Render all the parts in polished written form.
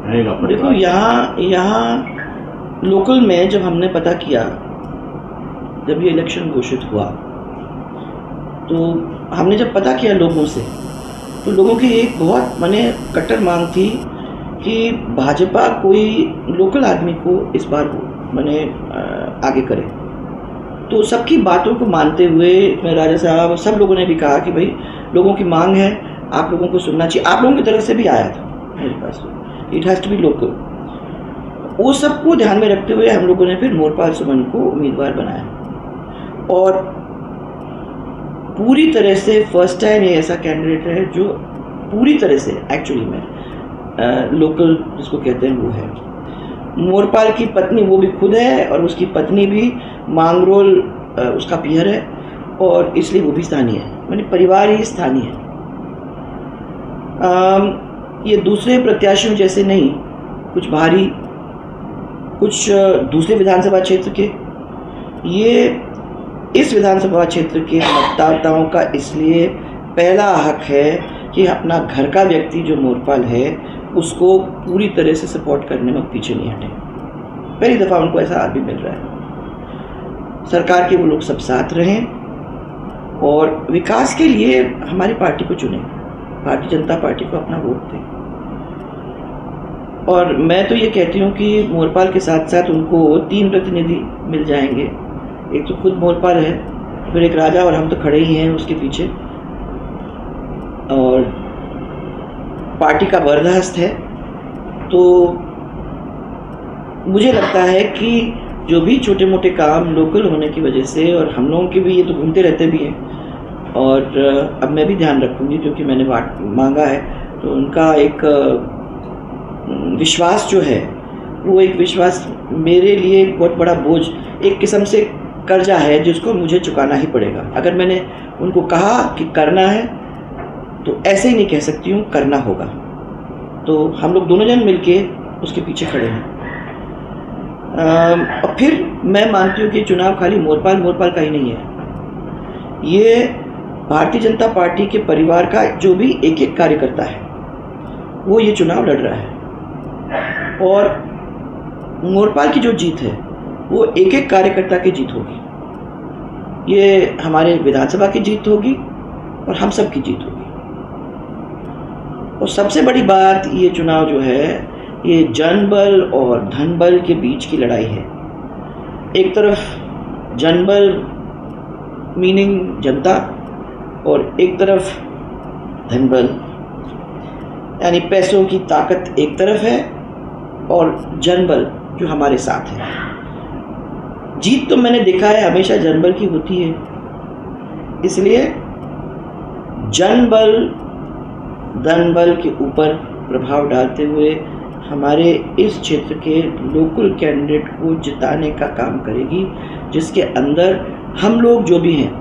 रहेगा। देखो, यहाँ लोकल में जब हमने पता किया, जब ये इलेक्शन घोषित हुआ, तो हमने जब पता किया लोगों से, तो लोगों की एक बहुत कट्टर मांग थी कि भाजपा कोई लोकल आदमी को इस बार आगे करे। तो सबकी बातों को मानते हुए राजा साहब सब लोगों ने भी कहा कि भाई लोगों की मांग है, आप लोगों को सुनना चाहिए। आप लोगों की तरफ से भी आया था मेरे पास, it has to be local. वो सबको ध्यान में रखते हुए हम लोगों ने फिर मोरपाल सुमन को उम्मीदवार बनाया, और पूरी तरह से फर्स्ट टाइम ये ऐसा कैंडिडेट है जो पूरी तरह से एक्चुअली में लोकल जिसको कहते हैं वो है। मोरपाल की पत्नी वो भी खुद है, और उसकी पत्नी भी मांगरोल उसका पियर है, और इसलिए वो भी स्थानीय है, परिवार ही स्थानीय है। ये दूसरे प्रत्याशियों जैसे नहीं, कुछ भारी, कुछ दूसरे विधानसभा क्षेत्र के, ये इस विधानसभा क्षेत्र के मतदाताओं का इसलिए पहला हक है कि अपना घर का व्यक्ति जो मोरपाल है उसको पूरी तरह से सपोर्ट करने में पीछे नहीं हटे। पहली दफ़ा उनको ऐसा आदमी मिल रहा है। सरकार के वो लोग सब साथ रहें और विकास के लिए हमारी पार्टी को चुनें, भारतीय जनता पार्टी को अपना वोट दें। और मैं तो ये कहती हूँ कि मोरपाल के साथ साथ उनको 3 प्रतिनिधि मिल जाएंगे। एक तो खुद मोरपाल है, फिर एक राजा, और हम तो खड़े ही हैं उसके पीछे, और पार्टी का बर्दाश्त है। तो मुझे लगता है कि जो भी छोटे मोटे काम लोकल होने की वजह से, और हम लोगों के भी ये तो घूमते रहते भी हैं, और अब मैं भी ध्यान रखूँगी क्योंकि मैंने मांगा है, तो उनका एक विश्वास जो है वो एक विश्वास मेरे लिए एक बहुत बड़ा बोझ, एक किस्म से कर्जा है जिसको मुझे चुकाना ही पड़ेगा। अगर मैंने उनको कहा कि करना है तो ऐसे ही नहीं कह सकती हूँ, करना होगा। तो हम लोग दोनों जन मिलके उसके पीछे खड़े हैं। और फिर मैं मानती हूँ कि चुनाव खाली मोरपाल का ही नहीं है, ये भारतीय जनता पार्टी के परिवार का जो भी एक एक कार्यकर्ता है वो ये चुनाव लड़ रहा है, और मोरपाल की जो जीत है वो एक एक कार्यकर्ता की जीत होगी। ये हमारे विधानसभा की जीत होगी और हम सब की जीत होगी। और सबसे बड़ी बात, ये चुनाव जो है ये जनबल और धनबल के बीच की लड़ाई है। एक तरफ जनबल मीनिंग जनता, और एक तरफ धनबल यानी पैसों की ताकत एक तरफ है, और जनबल जो हमारे साथ है। जीत तो मैंने देखा है हमेशा जनबल की होती है, इसलिए जनबल धनबल के ऊपर प्रभाव डालते हुए हमारे इस क्षेत्र के लोकल कैंडिडेट को जिताने का काम करेगी, जिसके अंदर हम लोग जो भी हैं,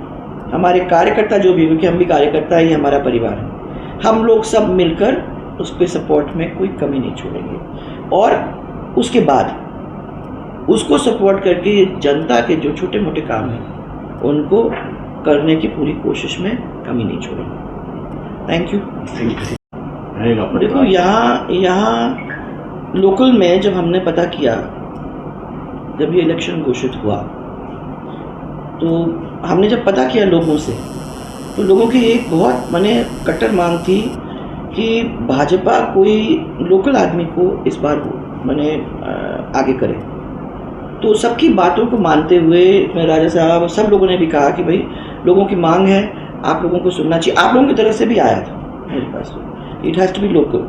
हमारे कार्यकर्ता जो भी, क्योंकि हम भी कार्यकर्ता ही हमारा परिवार है, हम लोग सब मिलकर उसके सपोर्ट में कोई कमी नहीं छोड़ेंगे। और उसके बाद उसको सपोर्ट करके जनता के जो छोटे मोटे काम हैं उनको करने की पूरी कोशिश में कमी नहीं छोड़ेंगे। Thank you. देखो, यहाँ लोकल में जब हमने पता किया, जब ये इलेक्शन घोषित हुआ, तो हमने जब पता किया लोगों से, तो लोगों की एक बहुत कट्टर मांग थी कि भाजपा कोई लोकल आदमी को इस बार आगे करे। तो सबकी बातों को मानते हुए राजा साहब सब लोगों ने भी कहा कि भाई लोगों की मांग है, आप लोगों को सुनना चाहिए। आप लोगों की तरफ से भी आया था मेरे पास, it has to be local.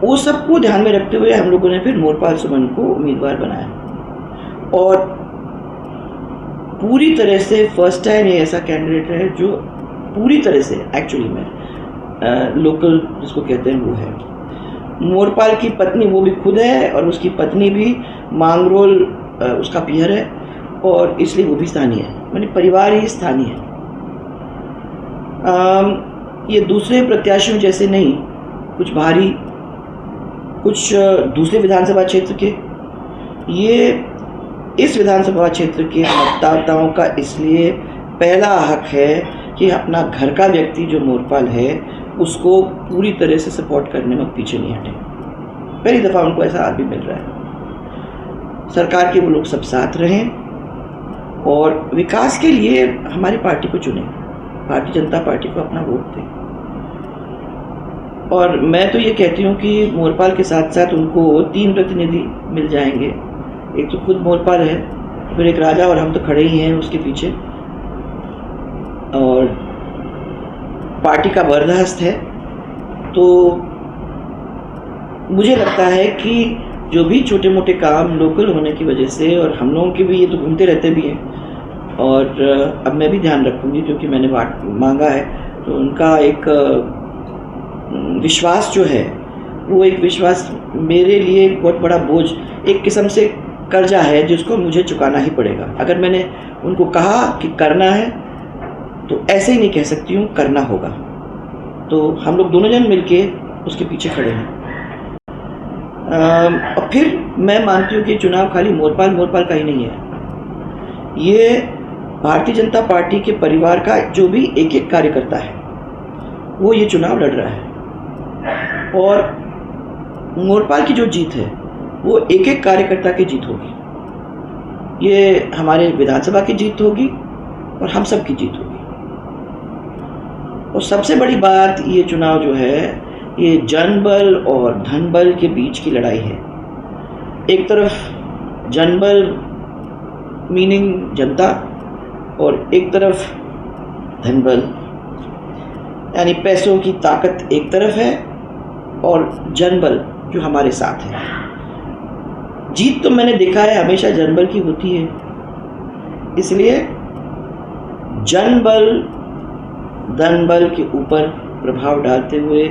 वो सबको ध्यान में रखते हुए हम लोगों ने फिर मोरपाल सुमन को उम्मीदवार बनाया, और पूरी तरह से फर्स्ट टाइम ये ऐसा कैंडिडेट है जो पूरी तरह से एक्चुअली में लोकल जिसको कहते हैं वो है। मोरपाल की पत्नी वो भी खुद है, और उसकी पत्नी भी मांगरोल उसका पियर है, और इसलिए वो भी स्थानीय है, परिवार ही स्थानीय है। ये दूसरे प्रत्याशियों जैसे नहीं, कुछ भारी, कुछ दूसरे विधानसभा क्षेत्र के, ये इस विधानसभा क्षेत्र के मतदाताओं का इसलिए पहला हक है कि अपना घर का व्यक्ति जो मोरपाल है उसको पूरी तरह से सपोर्ट करने में पीछे नहीं हटे। पहली दफ़ा उनको ऐसा आदमी मिल रहा है। सरकार के वो लोग सब साथ रहें और विकास के लिए हमारी पार्टी को चुनें, भारतीय जनता पार्टी को अपना वोट दें। और मैं तो ये कहती हूँ कि मोरपाल के साथ साथ उनको 3 प्रतिनिधि मिल जाएंगे। एक तो खुद मोरपाल है, फिर एक राजा और हम तो खड़े ही हैं उसके पीछे, और पार्टी का बर्दाश्त है। तो मुझे लगता है कि जो भी छोटे मोटे काम लोकल होने की वजह से, और हम लोगों के भी ये तो घूमते रहते भी हैं, और अब मैं भी ध्यान रखूँगी क्योंकि मैंने मांगा है, तो उनका एक विश्वास जो है वो एक विश्वास मेरे लिए एक बहुत बड़ा बोझ, एक किस्म से कर्जा है जिसको मुझे चुकाना ही पड़ेगा। अगर मैंने उनको कहा कि करना है तो ऐसे ही नहीं कह सकती हूँ, करना होगा। तो हम लोग दोनों जन मिलके उसके पीछे खड़े हैं। और फिर मैं मानती हूँ कि चुनाव खाली मोरपाल का ही नहीं है, ये भारतीय जनता पार्टी के परिवार का जो भी एक एक कार्यकर्ता है वो ये चुनाव लड़ रहा है। और मोरपाल की जो जीत है वो एक एक कार्यकर्ता की जीत होगी, ये हमारे विधानसभा की जीत होगी और हम सब की जीत होगी। और सबसे बड़ी बात, ये चुनाव जो है ये जनबल और धनबल के बीच की लड़ाई है। एक तरफ जनबल मीनिंग जनता, और एक तरफ धनबल यानी पैसों की ताकत एक तरफ है, और जनबल जो हमारे साथ है। जीत तो मैंने देखा है हमेशा जनबल की होती है, इसलिए जनबल धनबल के ऊपर प्रभाव डालते हुए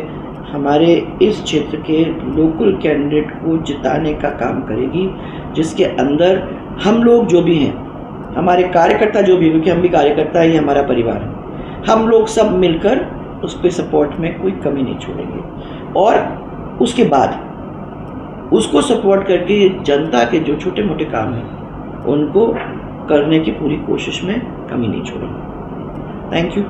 हमारे इस क्षेत्र के लोकल कैंडिडेट को जिताने का काम करेगी, जिसके अंदर हम लोग जो भी हैं, हमारे कार्यकर्ता जो भी, क्योंकि हम भी कार्यकर्ता ही हमारा परिवार है, हम लोग सब मिलकर उस पर सपोर्ट में कोई कमी नहीं छोड़ेंगे। और उसके बाद उसको सपोर्ट करके जनता के जो छोटे मोटे काम हैं उनको करने की पूरी कोशिश में कमी नहीं छोड़ेंगे। Thank you.